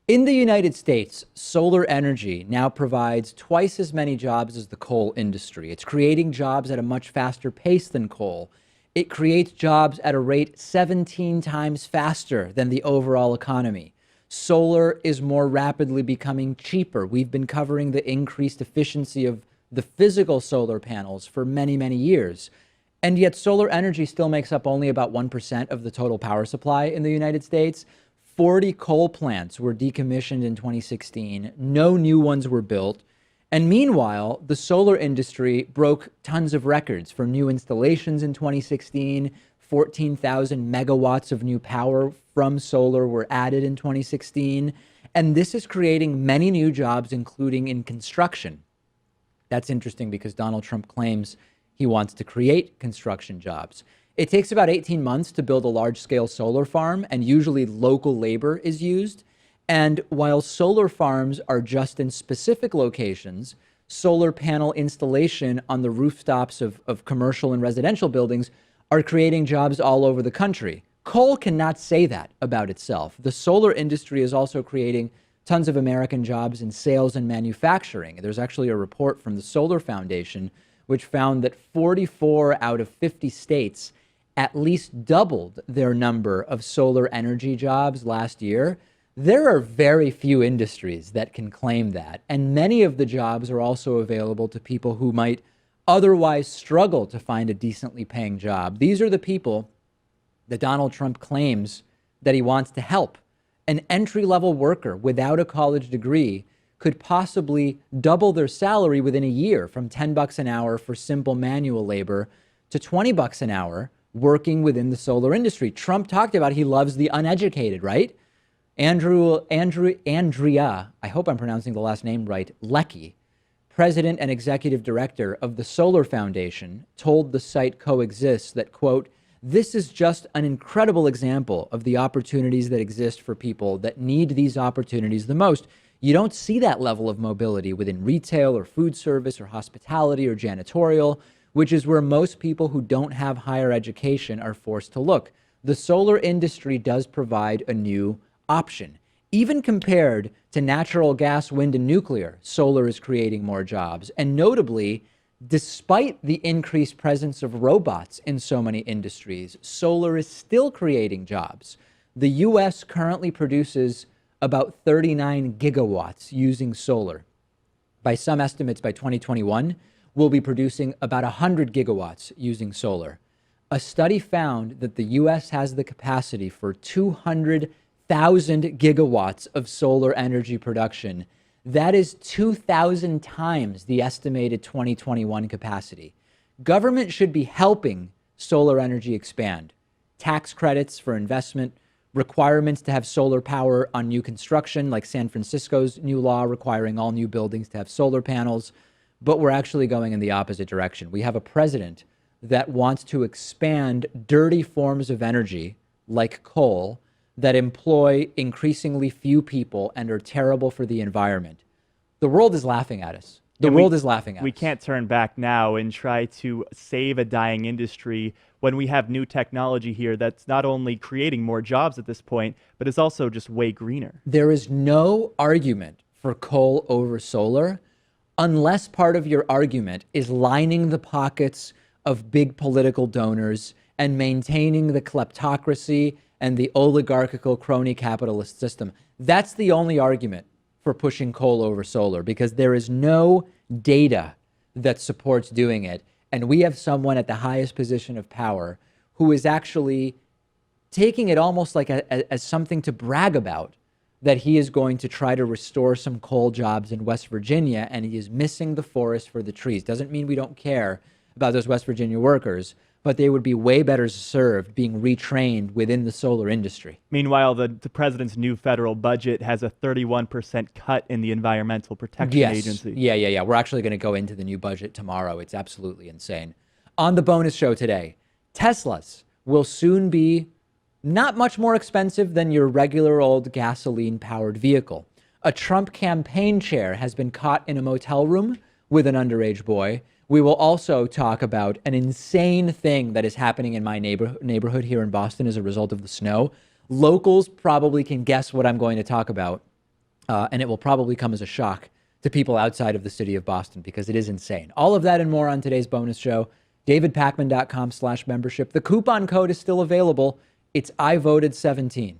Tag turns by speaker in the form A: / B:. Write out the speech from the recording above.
A: In the United States, solar energy now provides twice as many jobs as the coal industry. It's creating jobs at a much faster pace than coal. It creates jobs at a rate 17 times faster than the overall economy. Solar is more rapidly becoming cheaper. We've been covering the increased efficiency of the physical solar panels for many, many years. And yet, solar energy still makes up only about 1% of the total power supply in the United States. 40 coal plants were decommissioned in 2016. No new ones were built. And meanwhile, the solar industry broke tons of records for new installations in 2016. 14,000 megawatts of new power from solar were added in 2016. And this is creating many new jobs, including in construction. That's interesting because Donald Trump claims he wants to create construction jobs. It takes about 18 months to build a large-scale solar farm, and usually local labor is used. And while solar farms are just in specific locations, solar panel installation on the rooftops of commercial and residential buildings are creating jobs all over the country. Coal cannot say that about itself. The solar industry is also creating tons of American jobs in sales and manufacturing. There's actually a report from the Solar Foundation which found that 44 out of 50 states at least doubled their number of solar energy jobs last year. There are very few industries that can claim that. And many of the jobs are also available to people who might otherwise struggle to find a decently paying job. These are the people that Donald Trump claims that he wants to help. An entry-level worker without a college degree could possibly double their salary within a year, from $10 an hour for simple manual labor to $20 an hour working within the solar industry. Trump talked about he loves the uneducated, right? Andrea, I hope I'm pronouncing the last name right, Leckie, president and executive director of the Solar Foundation, told the site Coexist that, quote, "This is just an incredible example of the opportunities that exist for people that need these opportunities the most. You don't see that level of mobility within retail or food service or hospitality or janitorial, which is where most people who don't have higher education are forced to look. The solar industry does provide a new option. Even compared to natural gas, wind, and nuclear, solar is creating more jobs. And notably, despite the increased presence of robots in so many industries, solar is still creating jobs. The U.S. currently produces about 39 gigawatts using solar. By some estimates, by 2021, we'll be producing about 100 gigawatts using solar. A study found that the U.S. has the capacity for 200,000 gigawatts of solar energy production. That is 2,000 times the estimated 2021 capacity. Government should be helping solar energy expand. Tax credits for investment, requirements to have solar power on new construction, like San Francisco's new law requiring all new buildings to have solar panels. But we're actually going in the opposite direction. We have a president that wants to expand dirty forms of energy, like coal, that employ increasingly few people and are terrible for the environment. The world is laughing at us. The world is laughing at us.
B: We can't turn back now and try to save a dying industry when we have new technology here that's not only creating more jobs at this point, but is also just way greener.
A: There is no argument for coal over solar unless part of your argument is lining the pockets of big political donors and maintaining the kleptocracy and the oligarchical crony capitalist system. That's the only argument for pushing coal over solar, because there is no data that supports doing it. And we have someone at the highest position of power who is actually taking it almost like as something to brag about, that he is going to try to restore some coal jobs in West Virginia, and he is missing the forest for the trees. Doesn't mean we don't care about those West Virginia workers, but they would be way better served being retrained within the solar industry.
B: Meanwhile, the president's new federal budget has a 31% cut in the Environmental Protection Agency.
A: Yeah. We're actually going to go into the new budget tomorrow. It's absolutely insane. On the bonus show today, Teslas will soon be not much more expensive than your regular old gasoline-powered vehicle. A Trump campaign chair has been caught in a motel room with an underage boy. We will also talk about an insane thing that is happening in my neighborhood here in Boston as a result of the snow. Locals probably can guess what I'm going to talk about. And it will probably come as a shock to people outside of the city of Boston because it is insane. All of that and more on today's bonus show. DavidPakman.com/membership. The coupon code is still available. It's I voted 17.